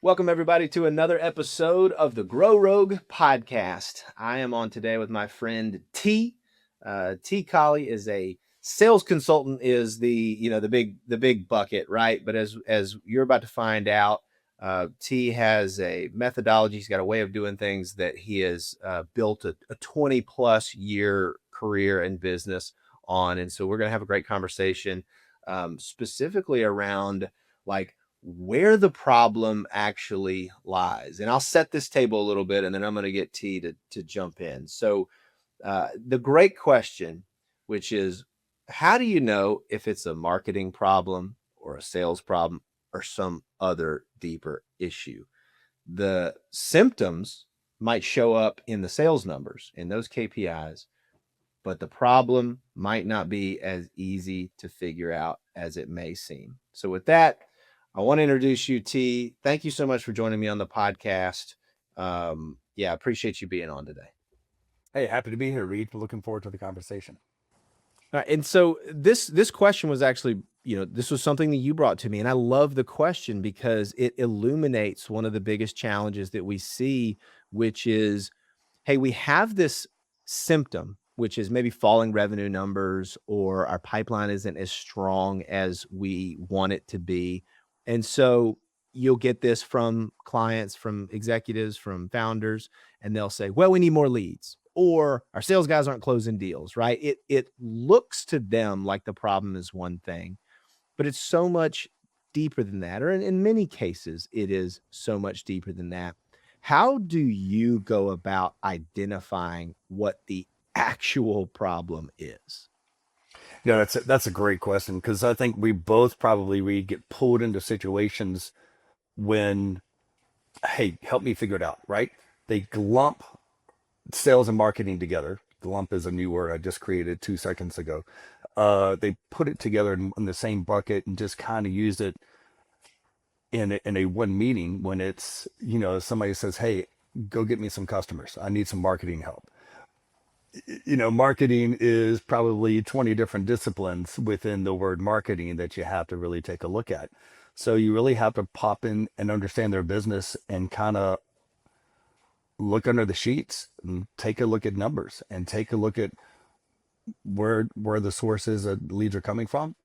Welcome, everybody, to another episode of the Grow Rogue podcast. I am on today with my friend T. T. Collie is a sales consultant. Is the big bucket, right? But as you're about to find out, T has a methodology. He's got a way of doing things that he has built a 20 plus year career in business on, and so we're going to have a great conversation, specifically around like where the problem actually lies. And I'll set this table a little bit, and then I'm going to get T to jump in. So the great question, which is, how do you know if it's a marketing problem or a sales problem or some other deeper issue? The symptoms might show up in the sales numbers, in those KPIs, but the problem might not be as easy to figure out as it may seem. So with that, I want to introduce you, T. Thank you so much for joining me on the podcast. I appreciate you being on today. Hey, happy to be here, Reade. Looking forward to the conversation. All right, and so this question was actually, this was something that you brought to me, and I love the question because it illuminates one of the biggest challenges that we see, which is, hey, we have this symptom, which is maybe falling revenue numbers, or our pipeline isn't as strong as we want it to be. And so you'll get this from clients, from executives, from founders, and they'll say, well, we need more leads, or our sales guys aren't closing deals, right? It looks to them like the problem is one thing, but it's so much deeper than that. Or in many cases, it is so much deeper than that. How do you go about identifying what the actual problem is? Yeah, that's a great question because I think we both probably we get pulled into situations when, hey, help me figure it out, right? They lump sales and marketing together. Lump is a new word I just created 2 seconds ago. They put it together in the same bucket and just kind of use it in a one meeting when it's, somebody says, hey, go get me some customers. I need some marketing help. Marketing is probably 20 different disciplines within the word marketing that you have to really take a look at. So you really have to pop in and understand their business and kind of look under the sheets and take a look at numbers and take a look at where the sources of leads are coming from,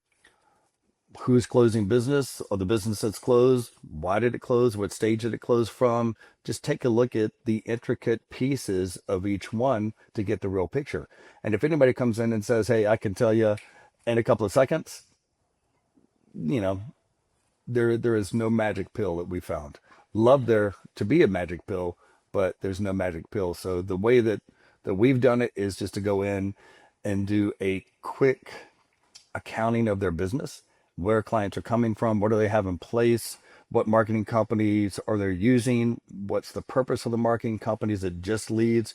who's closing business, or the business that's closed, why did it close, what stage did it close from. Just take a look at the intricate pieces of each one to get the real picture. And if anybody comes in and says, hey, I can tell you in a couple of seconds, there is no magic pill that we found. Love there to be a magic pill, but there's no magic pill. So the way that we've done it is just to go in and do a quick accounting of their business, where clients are coming from, what do they have in place, what marketing companies are they using, what's the purpose of the marketing companies, that just leads,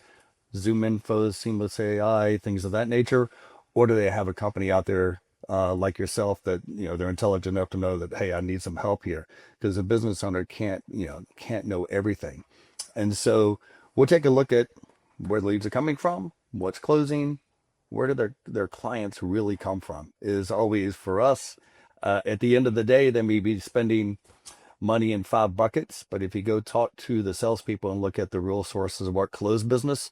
Zoom info, seamless AI, things of that nature, or do they have a company out there like yourself that they're intelligent enough to know that, hey, I need some help here, because a business owner can't know everything. And so we'll take a look at where the leads are coming from, what's closing, where do their clients really come from, is always for us. At the end of the day, they may be spending money in 5 buckets, but if you go talk to the salespeople and look at the real sources of what closed business,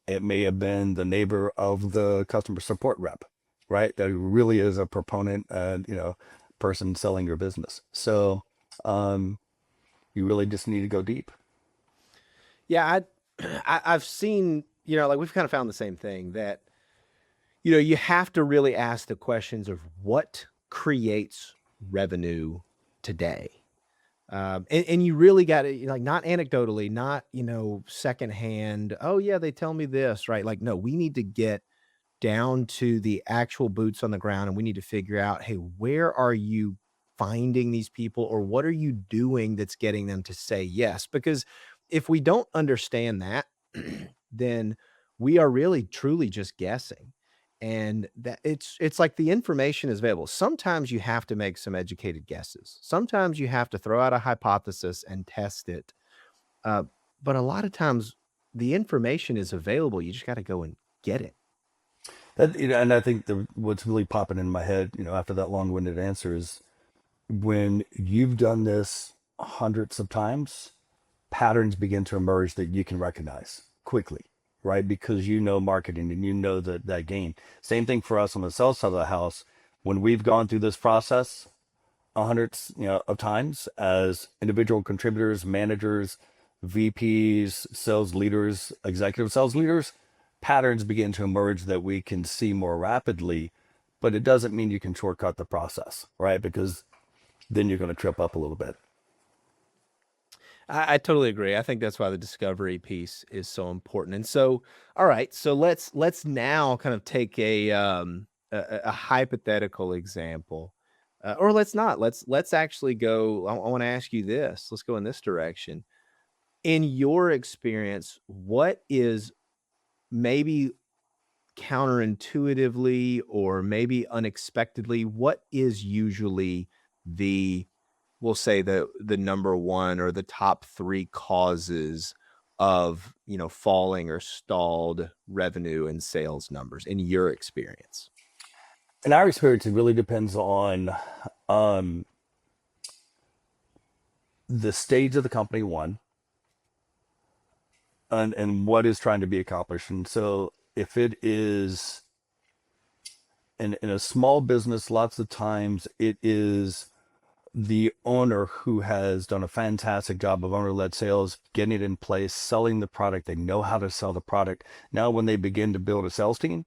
it may have been the neighbor of the customer support rep, right? That really is a proponent and person selling your business. So you really just need to go deep. Yeah, I've seen, like we've kind of found the same thing, that you have to really ask the questions of what creates revenue today. And you really got to, like, not anecdotally, not, secondhand. Oh yeah, they tell me this, right? Like, no, we need to get down to the actual boots on the ground, and we need to figure out, hey, where are you finding these people, or what are you doing that's getting them to say yes? Because if we don't understand that, then we are really truly just guessing. And that it's like the information is available. Sometimes you have to make some educated guesses. Sometimes you have to throw out a hypothesis and test it. Uh, but a lot of times the information is available. You just got to go and get it. And I think what's really popping in my head, after that long-winded answer, is when you've done this hundreds of times, patterns begin to emerge that you can recognize quickly, right? Because you know marketing and you know that game. Same thing for us on the sales side of the house. When we've gone through this process hundreds, of times as individual contributors, managers, VPs, sales leaders, executive sales leaders, patterns begin to emerge that we can see more rapidly, but it doesn't mean you can shortcut the process, right? Because then you're going to trip up a little bit. I totally agree. I think that's why the discovery piece is so important. And so, all right, so let's now kind of take a hypothetical example, or let's not. Let's actually go. I want to ask you this. Let's go in this direction. In your experience, what is maybe counterintuitively or maybe unexpectedly, what is usually the, we'll say the number one or the top three causes of, falling or stalled revenue and sales numbers in your experience? In our experience, it really depends on um, the stage of the company, one, and what is trying to be accomplished. And so if it is in a small business, lots of times it is the owner who has done a fantastic job of owner-led sales, getting it in place, selling the product. They know how to sell the product. Now, when they begin to build a sales team,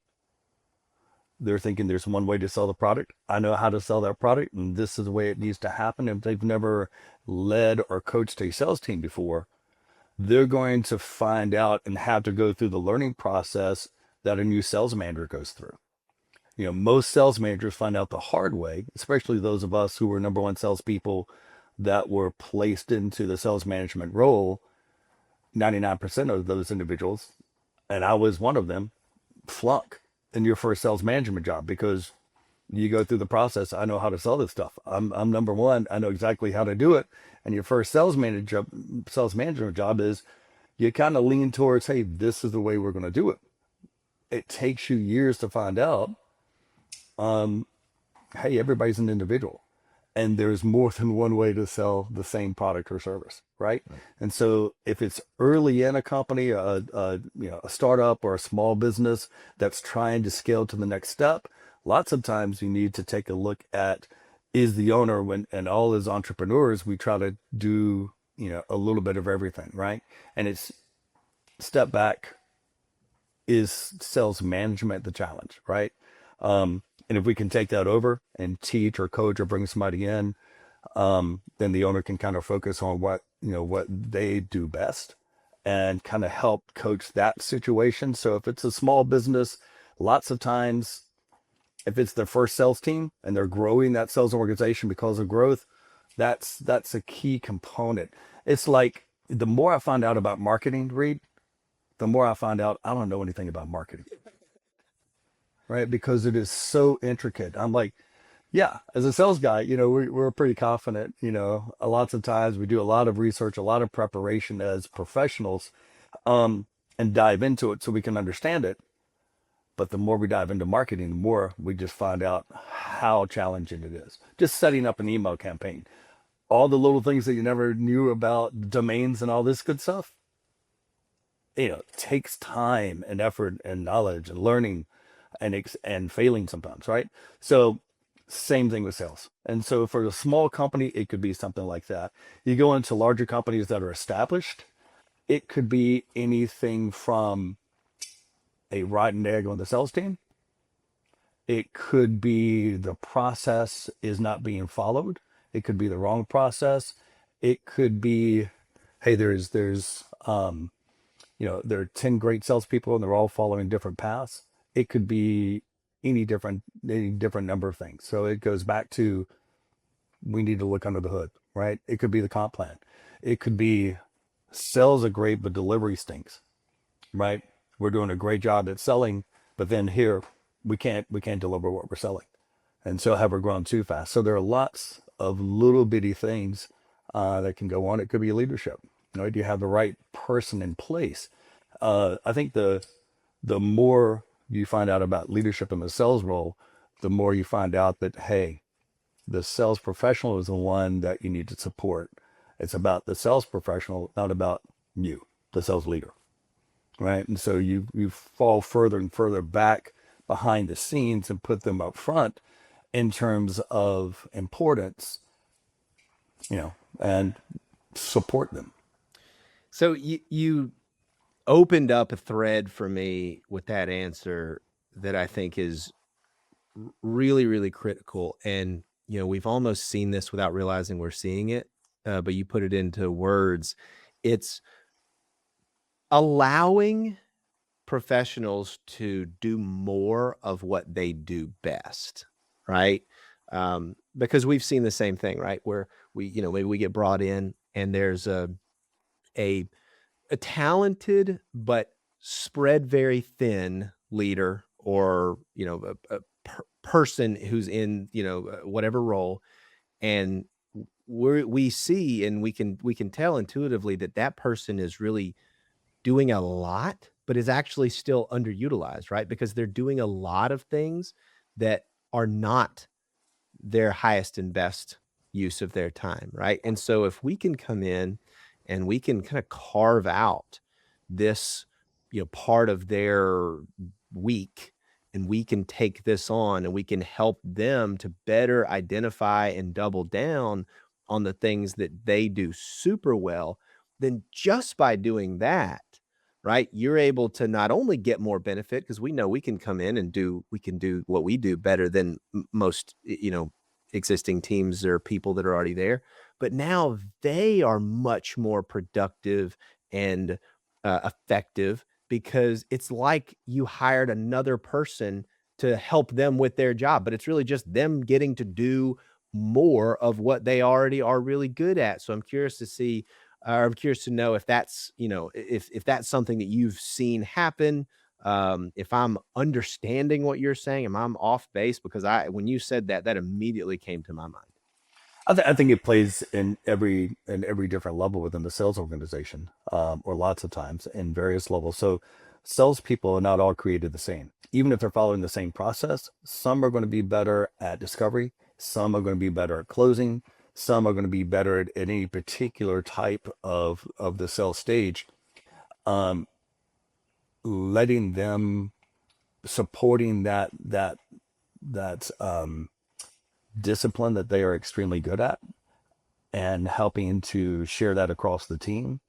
they're thinking there's one way to sell the product. I know how to sell that product, and this is the way it needs to happen. If they've never led or coached a sales team before, they're going to find out and have to go through the learning process that a new sales manager goes through. Most sales managers find out the hard way, especially those of us who were number one salespeople that were placed into the sales management role. 99% of those individuals, and I was one of them, flunk in your first sales management job because you go through the process. I know how to sell this stuff. I'm number one. I know exactly how to do it. And your first sales management job is you kind of lean towards, hey, this is the way we're going to do it. It takes you years to find out, hey, everybody's an individual and there's more than one way to sell the same product or service, right? And so if it's early in a company, a startup or a small business that's trying to scale to the next step, lots of times you need to take a look at, is the owner, and all as entrepreneurs, we try to do, a little bit of everything, right? And it's step back, is sales management the challenge, right? And if we can take that over and teach or coach or bring somebody in, then the owner can kind of focus on what they do best and kind of help coach that situation. So if it's a small business, lots of times, if it's their first sales team and they're growing that sales organization because of growth, that's a key component. It's like the more I find out about marketing, Reade, the more I find out I don't know anything about marketing, right? Because it is so intricate. I'm like, yeah, as a sales guy, we're pretty confident. A lots of times we do a lot of research, a lot of preparation as professionals, and dive into it so we can understand it. But the more we dive into marketing, the more we just find out how challenging it is. Just setting up an email campaign, all the little things that you never knew about domains and all this good stuff, takes time and effort and knowledge and learning and failing sometimes, right? So same thing with sales. And so for a small company, it could be something like that. You go into larger companies that are established, it could be anything from a rotten egg on the sales team. It could be the process is not being followed. It could be the wrong process. It could be, hey, there are 10 great salespeople and they're all following different paths. It could be any different number of things. So it goes back to, we need to look under the hood, right? It could be the comp plan. It could be sales are great, but delivery stinks, right? We're doing a great job at selling, but then here we can't deliver what we're selling. And so have we grown too fast? So there are lots of little bitty things that can go on. It could be leadership. Do you have the right person in place? I think the more you find out about leadership in the sales role, the more you find out that, hey, the sales professional is the one that you need to support. It's about the sales professional, not about you, the sales leader, right? And so you fall further and further back behind the scenes and put them up front in terms of importance, and support them. So you opened up a thread for me with that answer that I think is really, really critical. And, we've almost seen this without realizing we're seeing it, but you put it into words. It's allowing professionals to do more of what they do best, right? Because we've seen the same thing, right? Where maybe we get brought in and there's a a talented but spread very thin leader, or a person who's in whatever role, and we see and we can tell intuitively that that person is really doing a lot, but is actually still underutilized, right? Because they're doing a lot of things that are not their highest and best use of their time, right? And so if we can come in and we can kind of carve out this, part of their week, and we can take this on and we can help them to better identify and double down on the things that they do super well, then just by doing that, right, you're able to not only get more benefit, because we know we can come in and we can do what we do better than most, existing teams or people that are already there, but now they are much more productive and effective, because it's like you hired another person to help them with their job, but it's really just them getting to do more of what they already are really good at. So I'm curious to see, I'm curious to know if that's, if that's something that you've seen happen. If I'm understanding what you're saying, am I'm off base? Because when you said that, that immediately came to my mind. I think it plays in every different level within the sales organization, or lots of times in various levels. So salespeople are not all created the same. Even if they're following the same process, some are going to be better at discovery, some are going to be better at closing, some are going to be better at any particular type of the sales stage. Um, Letting them, supporting that discipline that they are extremely good at, and helping to share that across the team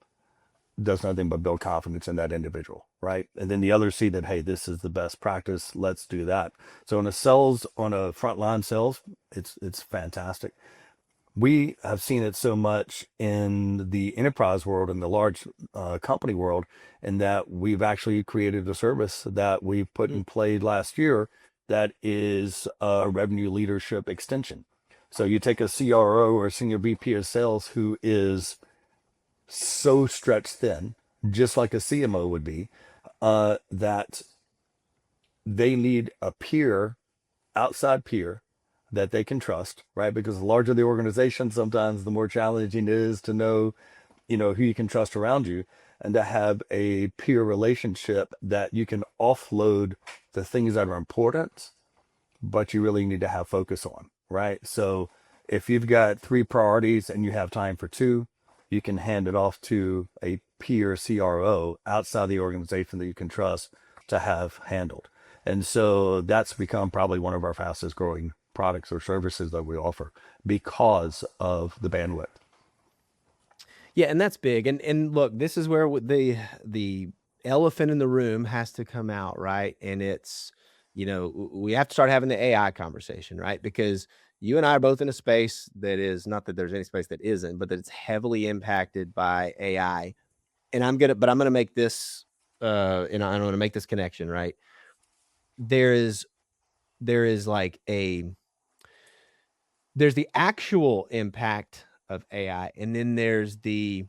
does nothing but build confidence in that individual, right? And then the others see that, hey, this is the best practice. Let's do that. So on a frontline sales, it's fantastic. We have seen it so much in the enterprise world and the large company world, and that we've actually created a service that we put in play last year that is a revenue leadership extension. So you take a CRO or a senior VP of sales who is so stretched thin, just like a CMO would be, that they need a peer, outside peer, that they can trust, right? Because the larger the organization, sometimes the more challenging it is to know, who you can trust around you, and to have a peer relationship that you can offload the things that are important, but you really need to have focus on, right? So if you've got three priorities and you have time for two, you can hand it off to a peer CRO outside the organization that you can trust to have handled. And so that's become probably one of our fastest growing products or services that we offer because of the bandwidth. Yeah, and that's big. And look, this is where the elephant in the room has to come out, right? And it's, we have to start having the AI conversation, right? Because you and I are both in a space that is, not that there's any space that isn't, but that it's heavily impacted by AI. And I'm gonna make this, I'm gonna make this connection, right? There is there is like there's the actual impact of AI, and then there's the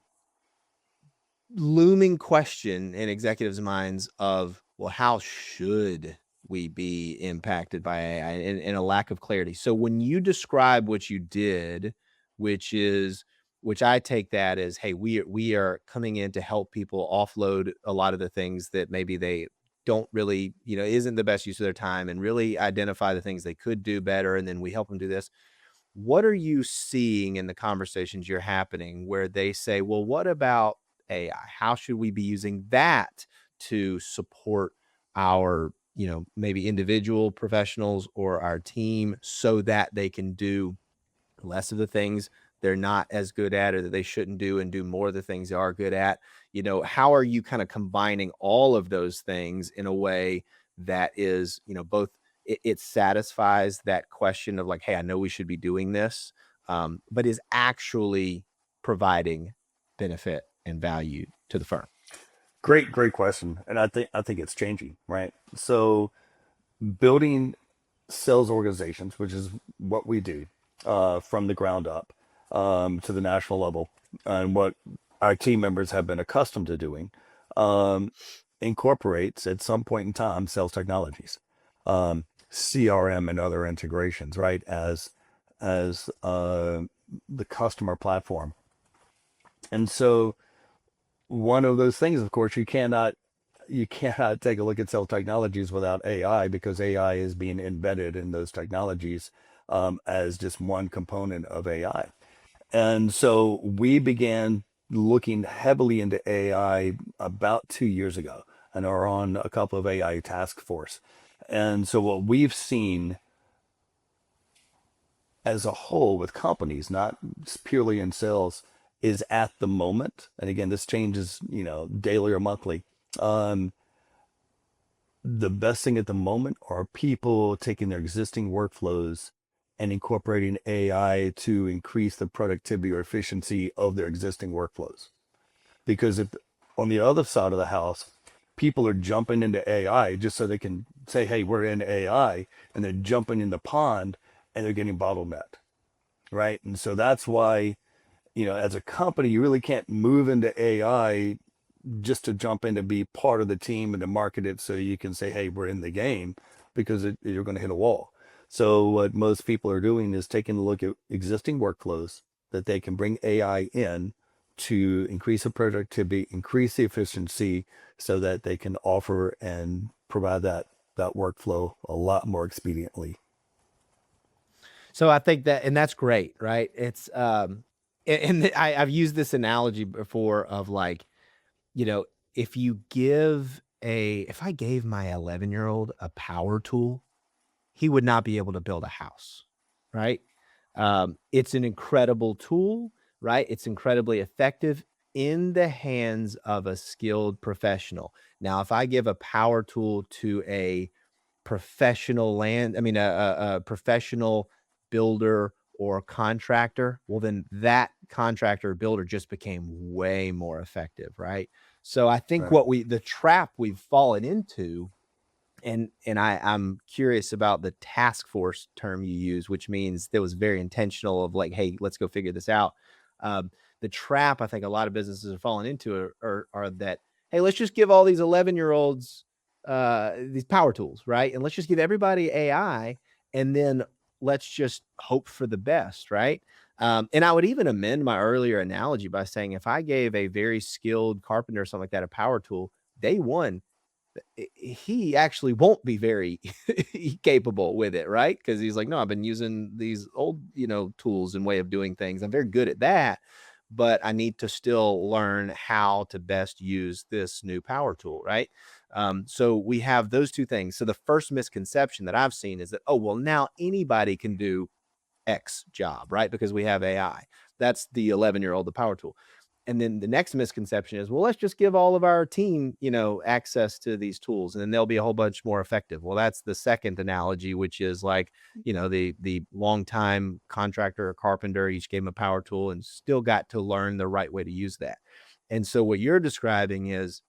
looming question in executives' minds of, well, how should we be impacted by AI, and a lack of clarity. So when you describe what you did, which is, which I take that as, hey, we are coming in to help people offload a lot of the things that maybe they don't really, isn't the best use of their time, and really identify the things they could do better, and then we help them do this. what are you seeing in the conversations you're happening where they say, well, what about AI? How should we be using that to support our, maybe individual professionals or our team so that they can do less of the things they're not as good at or that they shouldn't do and do more of the things they are good at? How are you kind of combining all of those things in a way that is, both it satisfies that question of like, hey, I know we should be doing this, but is actually providing benefit and value to the firm? Great question. And I think it's changing, right? So building sales organizations, which is what we do, from the ground up, to the national level, and what our team members have been accustomed to doing, um, incorporates at some point in time sales technologies, CRM and other integrations, right? As the customer platform. And so one of those things, of course, you cannot take a look at cell technologies without AI, because AI is being embedded in those technologies, as just one component of AI. And so we began looking heavily into AI about 2 years ago and are on a couple of AI task force. And so what we've seen as a whole with companies, not purely in sales, is at the moment, and again, this changes, daily or monthly. Um, the best thing at the moment are people taking their existing workflows and incorporating AI to increase the productivity or efficiency of their existing workflows. Because if on the other side of the house, people are jumping into AI just so they can say, hey, we're in AI, and they're jumping in the pond and they're getting bottlenecked, right? And so that's why, as a company, you really can't move into AI just to jump in to be part of the team and to market it so you can say, hey, we're in the game, because you're going to hit a wall. So what most people are doing is taking a look at existing workflows that they can bring AI in to increase the productivity, increase the efficiency, so that they can offer and provide that workflow a lot more expediently. So I think that, and that's great, right? It's I've used this analogy before of like, you know, if I gave my 11-year-old a power tool, he would not be able to build a house, right? It's an incredible tool, right? It's incredibly effective in the hands of a skilled professional. Now, if I give a power tool to a a professional builder or contractor, well, then that contractor or builder just became way more effective, right? So I think Right. the trap we've fallen into, and I'm curious about the task force term you use, which means that was very intentional of like, hey, let's go figure this out. Um, the trap I think a lot of businesses are falling into are that, hey, let's just give all these 11-year-olds these power tools, right? And let's just give everybody AI, and then let's just hope for the best, right? And I would even amend my earlier analogy by saying if I gave a very skilled carpenter or something like that a power tool, day one, he actually won't be very capable with it, right? Because he's like, no, I've been using these old, tools and way of doing things. I'm very good at that, but I need to still learn how to best use this new power tool, right? So we have those two things. So the first misconception that I've seen is that, oh, well, now anybody can do X job, right? Because we have AI. That's the 11-year-old, the power tool. And then the next misconception is, well, let's just give all of our team, access to these tools, and then they'll be a whole bunch more effective. Well, that's the second analogy, which is like, the longtime contractor or carpenter each gave him a power tool and still got to learn the right way to use that. And so what you're describing is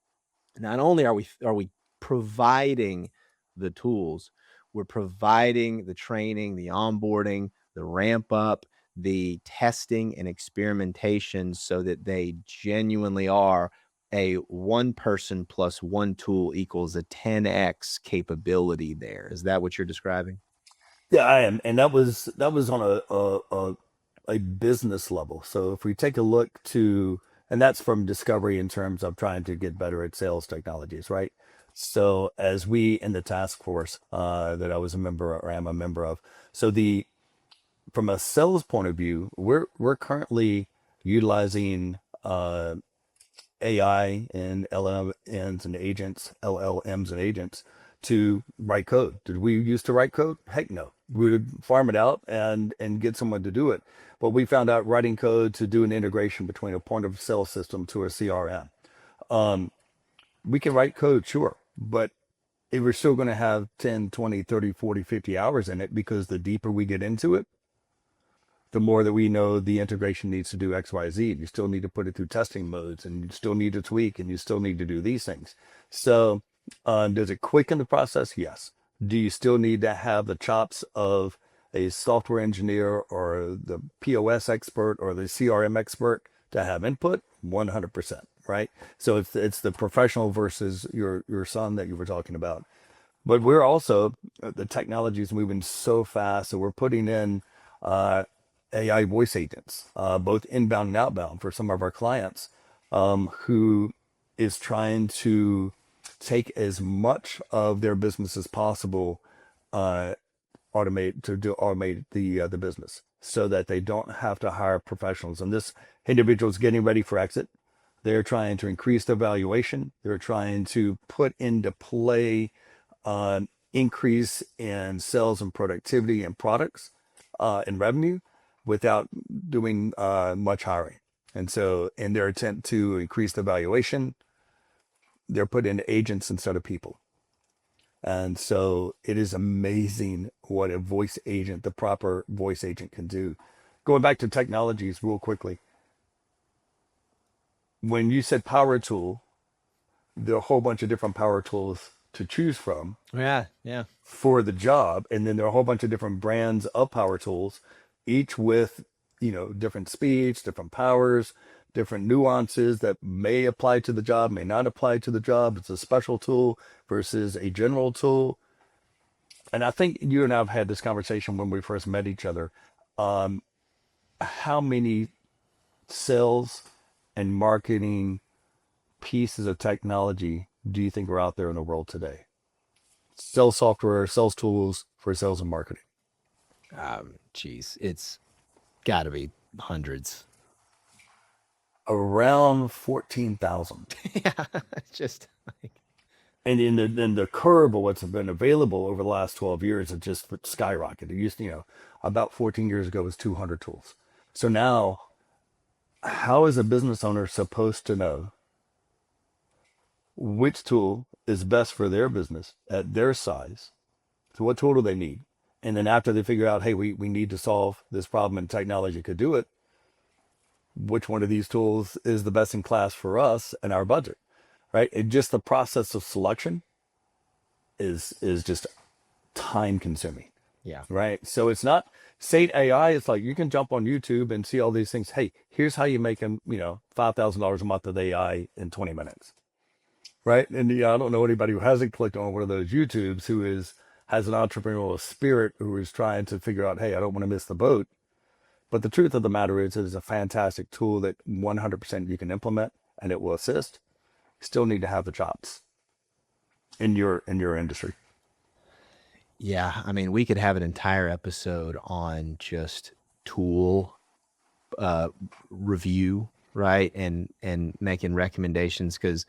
not only are we providing the tools, we're providing the training, the onboarding, the ramp up, the testing and experimentation so that they genuinely are a one person plus one tool equals a 10x capability there. Is that what you're describing? Yeah, I am, and that was on a business level. So if we take a look to, and that's from discovery in terms of trying to get better at sales technologies, right? So as we in the task force, that I was a member or am a member of, so from a sales point of view, we're currently utilizing AI and LLMs and agents to write code. Did we used to write code? Heck no. We would farm it out and get someone to do it. But we found out writing code to do an integration between a point of sale system to a CRM. We can write code, sure, but if we're still going to have 10, 20, 30, 40, 50 hours in it, because the deeper we get into it, the more that we know the integration needs to do X, Y, Z. You still need to put it through testing modes, and you still need to tweak, and you still need to do these things. So, does it quicken the process? Yes. Do you still need to have the chops of a software engineer or the POS expert or the CRM expert to have input? 100%, right? So it's the professional versus your son that you were talking about. But we're also, the technology is moving so fast, so we're putting in AI voice agents, both inbound and outbound for some of our clients, who is trying to take as much of their business as possible, automate the business so that they don't have to hire professionals. And this individual is getting ready for exit. They're trying to increase their valuation. They're trying to put into play increase in sales and productivity and products and revenue without doing much hiring. And so in their attempt to increase the valuation, they're put in agents instead of people. And so it is amazing what a voice agent, the proper voice agent, can do. Going back to technologies real quickly, when you said power tool, there are a whole bunch of different power tools to choose from Yeah, yeah. for the job. And then there are a whole bunch of different brands of power tools, each with, different speeds, different powers, different nuances that may apply to the job, may not apply to the job. It's a special tool versus a general tool. And I think you and I have had this conversation when we first met each other. How many sales and marketing pieces of technology do you think are out there in the world today? Sales software, sales tools for sales and marketing. Geez, it's got to be hundreds. Around 14,000. Yeah, it's just like, And in the curve of what's been available over the last 12 years, it just skyrocketed. It used, about 14 years ago, it was 200 tools. So now, how is a business owner supposed to know which tool is best for their business at their size? So what tool do they need? And then after they figure out, hey, we need to solve this problem and technology could do it, which one of these tools is the best in class for us and our budget, right? It just the process of selection is just time consuming, yeah, right? So it's not Sate AI. It's like you can jump on YouTube and see all these things. Hey, here's how you make them, $5,000 a month with AI in 20 minutes, right? And I don't know anybody who hasn't clicked on one of those YouTubes who has an entrepreneurial spirit, who is trying to figure out, hey, I don't want to miss the boat. But the truth of the matter is, it is a fantastic tool that 100% you can implement and it will assist. You still need to have the chops in your industry. yeah. I mean, we could have an entire episode on just tool review, right? And making recommendations, because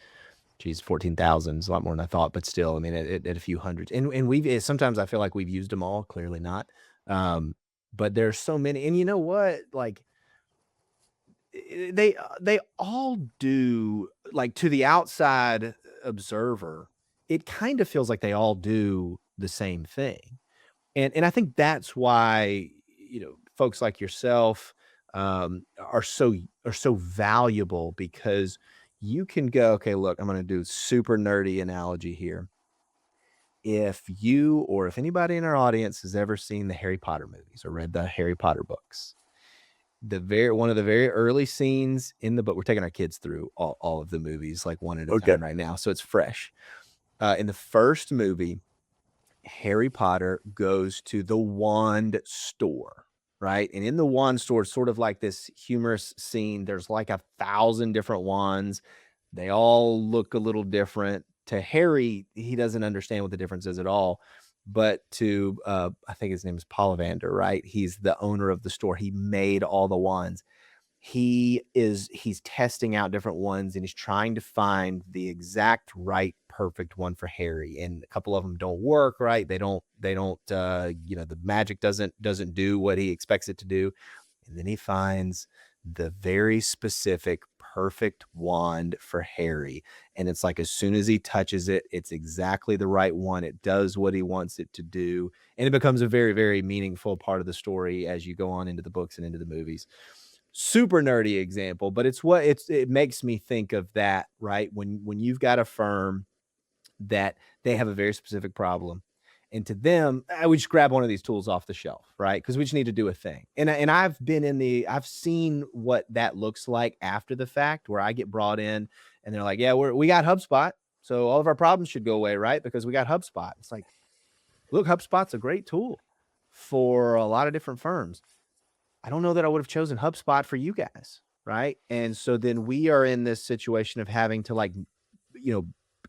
geez, 14,000 is a lot more than I thought, but still, I mean, at a few hundreds. And sometimes I feel like we've used them all, clearly not. But there's so many. And you know what? Like, they all do, like, to the outside observer, it kind of feels like they all do the same thing. And I think that's why, folks like yourself are so valuable, because you can go, okay, look, I'm going to do super nerdy analogy here. If you, or if anybody in our audience has ever seen the Harry Potter movies or read the Harry Potter books, one of the very early scenes in the book, we're taking our kids through all of the movies, like one at a Okay. time right now, so it's fresh. In the first movie, Harry Potter goes to the wand store, right? And in the wand store, it's sort of like this humorous scene. There's like 1,000 different wands. They all look a little different. To Harry, he doesn't understand what the difference is at all. but to I think his name is Pollivander, right? He's the owner of the store. He made all the wands. He's testing out different ones, and he's trying to find the exact right perfect one for Harry. And a couple of them don't work, right? They don't the magic doesn't do what he expects it to do. And then he finds the very specific perfect wand for Harry. And it's like, as soon as he touches it, it's exactly the right one. It does what he wants it to do. And it becomes a very, very meaningful part of the story as you go on into the books and into the movies. Super nerdy example, but it makes me think of that, right? When you've got a firm that they have a very specific problem, and to them, I would just grab one of these tools off the shelf, right? Because we just need to do a thing. And I've seen what that looks like after the fact, where I get brought in and they're like, yeah, we got HubSpot, so all of our problems should go away, right? Because we got HubSpot. It's like, look, HubSpot's a great tool for a lot of different firms. I don't know that I would have chosen HubSpot for you guys, right? And so then we are in this situation of having to, like,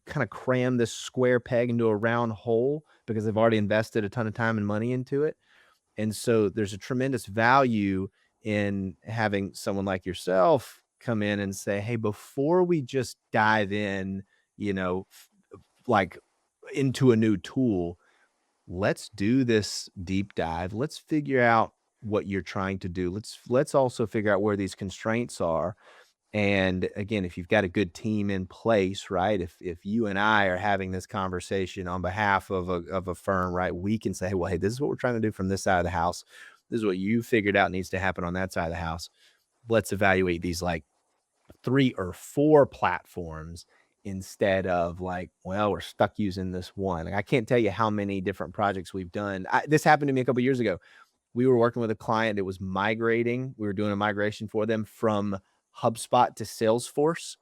kind of cram this square peg into a round hole because they've already invested a ton of time and money into it. And so there's a tremendous value in having someone like yourself come in and say, hey, before we just dive in, like into a new tool, let's do this deep dive. Let's figure out what you're trying to do. Let's also figure out where these constraints are. And again, if you've got a good team in place, right? If you and I are having this conversation on behalf of a firm, right, we can say, well, hey, this is what we're trying to do from this side of the house. This is what you figured out needs to happen on that side of the house. Let's evaluate these like 3 or 4 platforms instead of like, well, we're stuck using this one. Like, I can't tell you how many different projects we've done. This happened to me a couple of years ago. We were working with a client that was migrating. We were doing a migration for them from HubSpot to Salesforce.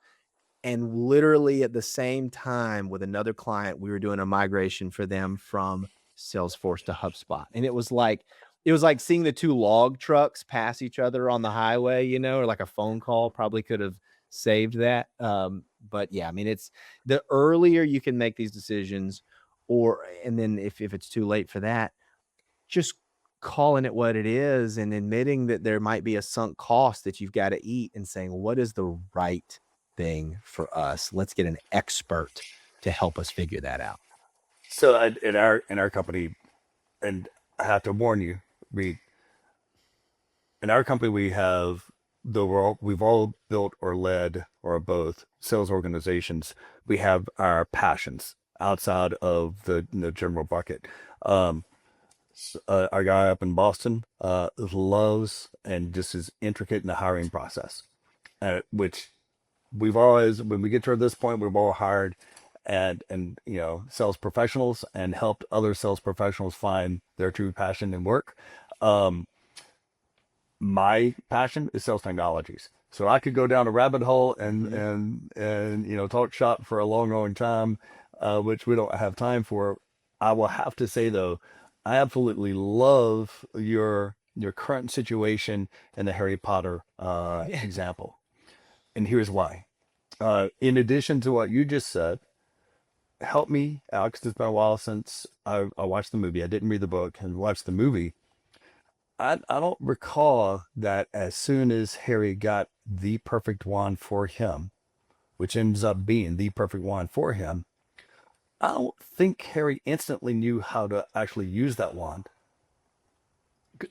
And literally at the same time with another client, we were doing a migration for them from Salesforce to HubSpot. And it was like seeing the 2 log trucks pass each other on the highway, or like a phone call probably could have saved that. But yeah, I mean, it's the earlier you can make these decisions, and then if it's too late for that, just calling it what it is and admitting that there might be a sunk cost that you've got to eat, and saying, what is the right thing for us? Let's get an expert to help us figure that out. So in our company, and I have to warn you, Reade, in our company we've all built or led or both sales organizations. We have our passions outside of the general bucket. Our guy up in Boston loves and just is intricate in the hiring process, which we've always, when we get to this point, we've all hired and sales professionals and helped other sales professionals find their true passion and work. My passion is sales technologies. So I could go down a rabbit hole and talk shop for a long time, which we don't have time for. I will have to say though, I absolutely love your current situation in the Harry Potter example, and here's why. In addition to what you just said, help me out because it's been a while since I watched the movie. I didn't read the book and watched the movie. I don't recall that as soon as Harry got the perfect wand for him, which ends up being the perfect wand for him, I don't think Harry instantly knew how to actually use that wand.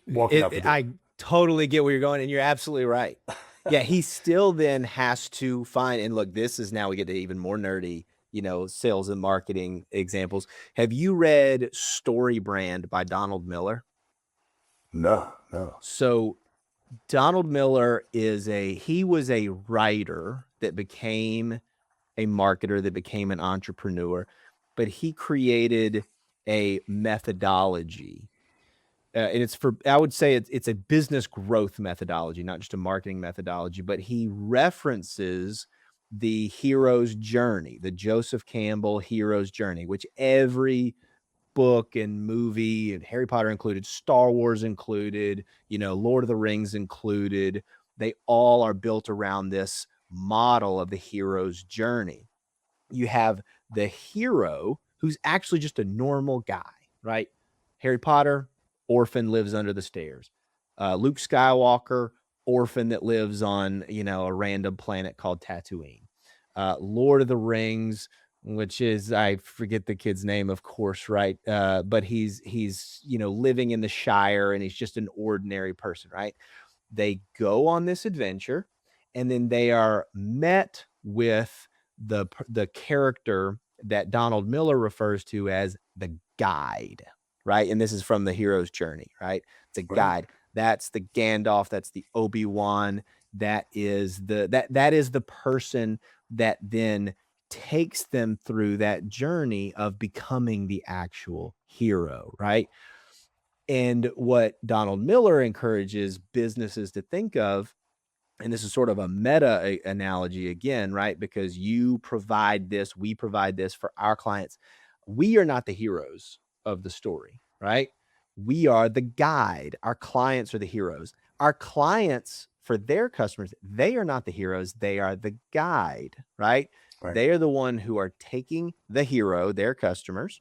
Walking out the door. I totally get where you're going, and you're absolutely right. Yeah, he still then has to find, and look, this is now we get to even more nerdy, sales and marketing examples. Have you read StoryBrand by Donald Miller? No. So Donald Miller he was a writer that became a marketer, that became an entrepreneur, but he created a methodology. And I would say it's a business growth methodology, not just a marketing methodology, but he references the hero's journey, the Joseph Campbell hero's journey, which every book and movie, and Harry Potter included, Star Wars included, Lord of the Rings included, they all are built around this model of the hero's journey. You have the hero who's actually just a normal guy, right? Harry Potter, orphan, lives under the stairs. Luke Skywalker, orphan that lives on, a random planet called Tatooine. Lord of the Rings, which is, I forget the kid's name, of course, right? But he's living in the Shire, and he's just an ordinary person, right? They go on this adventure, and then they are met with the character that Donald Miller refers to as the guide, right? And this is from the hero's journey, right? It's a Right. guide. That's the Gandalf, that's the Obi-Wan, that is the person that then takes them through that journey of becoming the actual hero, right? And what Donald Miller encourages businesses to think of, and this is sort of a meta analogy again, right? Because you provide this, we provide this for our clients. We are not the heroes of the story, right? We are the guide. Our clients are the heroes. Our clients, for their customers, they are not the heroes. They are the guide, right? Right. They are the one who are taking the hero, their customers,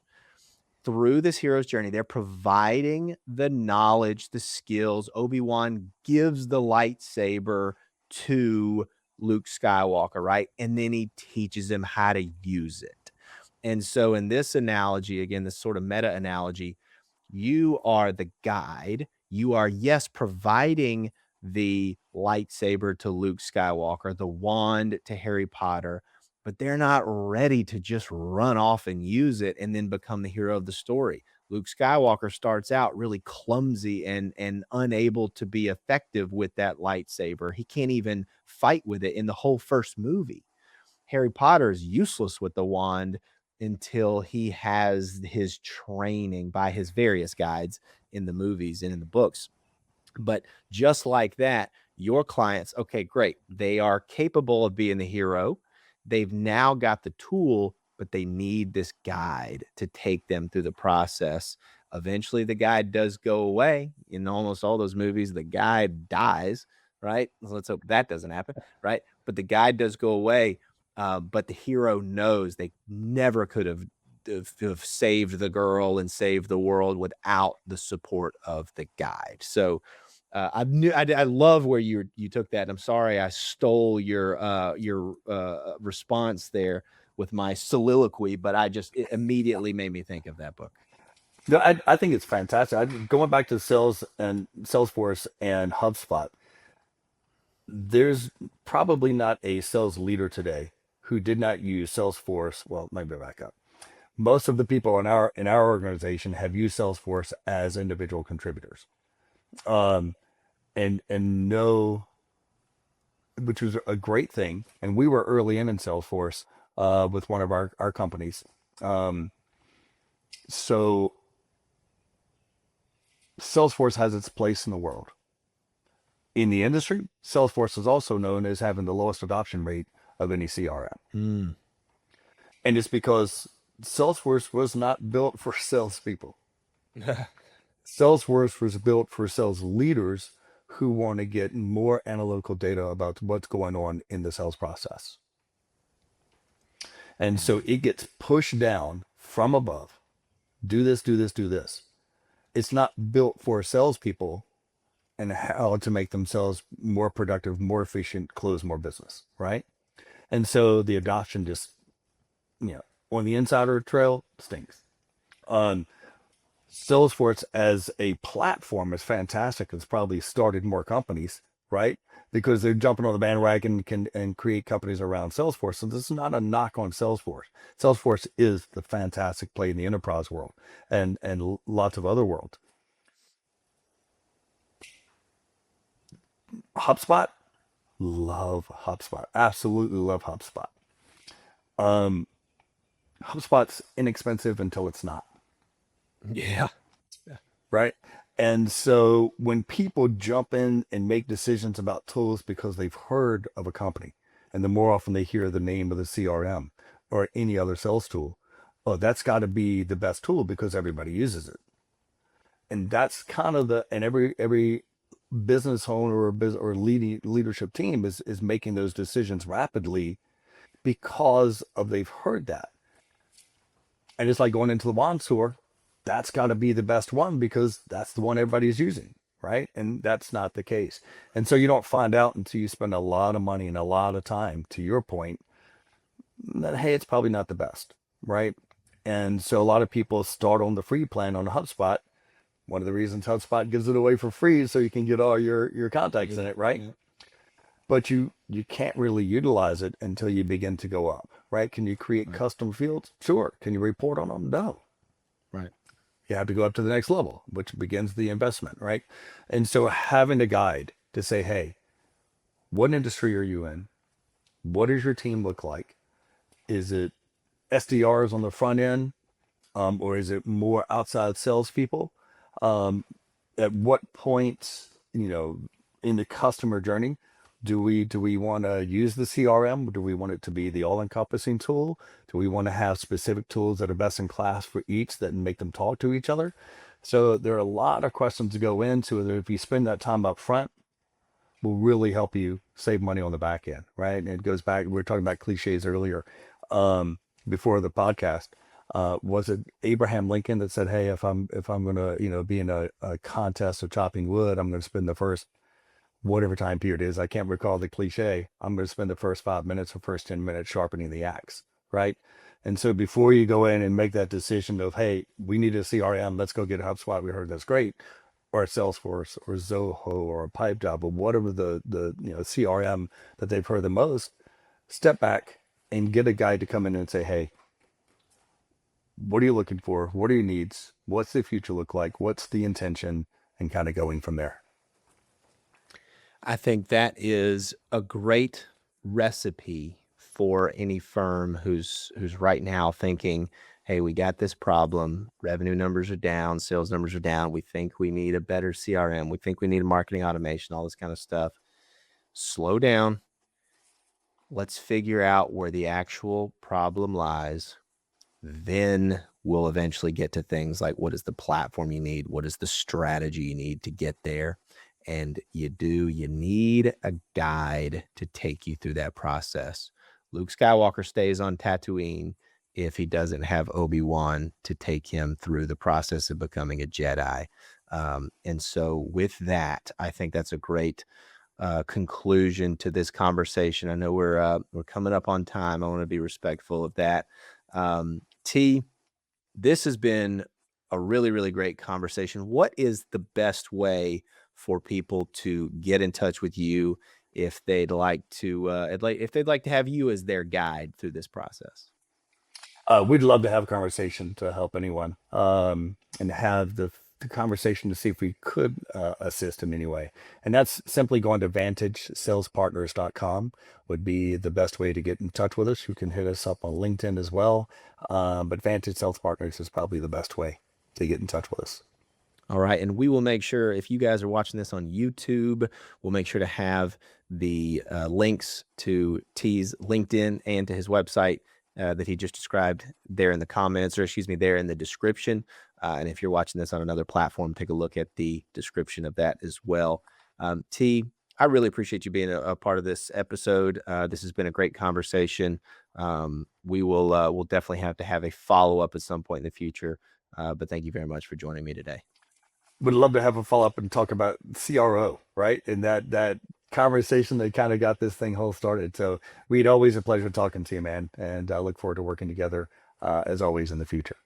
through this hero's journey. They're providing the knowledge, the skills. Obi-Wan gives the lightsaber to Luke Skywalker, right? And then he teaches him how to use it. And so in this analogy, again, this sort of meta analogy, you are the guide. You are, yes, providing the lightsaber to Luke Skywalker, the wand to Harry Potter, but they're not ready to just run off and use it and then become the hero of the story. Luke Skywalker starts out really clumsy and unable to be effective with that lightsaber. He can't even fight with it in the whole first movie. Harry Potter is useless with the wand until he has his training by his various guides in the movies and in the books. But just like that, your clients, okay, great. They are capable of being the hero. They've now got the tool, but they need this guide to take them through the process. Eventually, the guide does go away. In almost all those movies, the guide dies, right? Let's hope that doesn't happen, right? But the guide does go away. But the hero knows they never could have saved the girl and saved the world without the support of the guide. So I love where you took that. I'm sorry I stole your response there with my soliloquy, but it immediately made me think of that book. No, I think it's fantastic. Going back to sales and Salesforce and HubSpot, there's probably not a sales leader today who did not use Salesforce. Well, maybe back up. Most of the people in our organization have used Salesforce as individual contributors, and know, which was a great thing. And we were early in Salesforce with one of our companies. So Salesforce has its place in the world. In the industry, Salesforce is also known as having the lowest adoption rate of any CRM. Mm. And it's because Salesforce was not built for salespeople. Salesforce was built for sales leaders who want to get more analytical data about what's going on in the sales process. And so it gets pushed down from above. Do this, do this, do this. It's not built for salespeople and how to make themselves more productive, more efficient, close more business, right? And so the adoption just, on the insider trail stinks. Salesforce as a platform is fantastic. It's probably started more companies, right? Because they're jumping on the bandwagon and create companies around Salesforce. So this is not a knock on Salesforce. Salesforce is the fantastic play in the enterprise world and lots of other worlds. HubSpot, love HubSpot. Absolutely love HubSpot. HubSpot's inexpensive until it's not. Yeah. Right? And so when people jump in and make decisions about tools because they've heard of a company, and the more often they hear the name of the CRM or any other sales tool, oh, that's got to be the best tool because everybody uses it. And that's kind of and every business owner or leadership team is making those decisions rapidly because of they've heard that. And it's like going into the wand store. that's got to be the best one because that's the one everybody's using, right? And that's not the case. And so you don't find out until you spend a lot of money and a lot of time, to your point, that, hey, it's probably not the best, right? And so a lot of people start on the free plan on HubSpot. One of the reasons HubSpot gives it away for free is so you can get all your contacts in it, right? Yeah. But you can't really utilize it until you begin to go up, right? Can you create Right. custom fields? Sure. Can you report on them? No. Right. You have to go up to the next level, which begins the investment, right? And so having a guide to say, hey, what industry are you in? What does your team look like? Is it SDRs on the front end, or is it more outside salespeople? Um, at what point, in the customer journey, do we want to use the CRM? Do we want it to be the all-encompassing tool? Do we want to have specific tools that are best in class for each that make them talk to each other? So there are a lot of questions to go into it. If you spend that time up front, will really help you save money on the back end, right? And it goes back, we were talking about cliches earlier, before the podcast. Was it Abraham Lincoln that said, hey, if I'm gonna, be in a contest of chopping wood, I'm gonna spend the first whatever time period is, I can't recall the cliche, I'm going to spend the first 5 minutes or first 10 minutes sharpening the axe, right? And so before you go in and make that decision of, hey, we need a CRM, let's go get HubSpot, we heard that's great, or a Salesforce or Zoho or a pipe job or whatever the CRM that they've heard the most, step back and get a guide to come in and say, hey, what are you looking for? What are your needs? What's the future look like? What's the intention? And kind of going from there. I think that is a great recipe for any firm who's right now thinking, hey, we got this problem, revenue numbers are down, sales numbers are down, we think we need a better CRM, we think we need marketing automation, all this kind of stuff. Slow down. Let's figure out where the actual problem lies. Then we'll eventually get to things like, what is the platform you need? What is the strategy you need to get there? And you need a guide to take you through that process. Luke Skywalker stays on Tatooine if he doesn't have Obi-Wan to take him through the process of becoming a Jedi. And so with that, I think that's a great conclusion to this conversation. I know we're coming up on time. I want to be respectful of that. T, this has been a really, really great conversation. What is the best way for people to get in touch with you if they'd like to have you as their guide through this process? We'd love to have a conversation to help anyone, and have the conversation to see if we could assist in any way. And that's simply going to vantagesalespartners.com would be the best way to get in touch with us. You can hit us up on LinkedIn as well. But Vantage Sales Partners is probably the best way to get in touch with us. All right. And we will make sure, if you guys are watching this on YouTube, we'll make sure to have the links to T's LinkedIn and to his website that he just described there in the comments, or excuse me, there in the description. And if you're watching this on another platform, take a look at the description of that as well. T, I really appreciate you being a part of this episode. This has been a great conversation. We'll definitely have to have a follow-up at some point in the future. But thank you very much for joining me today. Would love to have a follow up and talk about CRO, right? And that conversation that kind of got this thing whole started. So Reade, always a pleasure talking to you, man. And I look forward to working together as always in the future.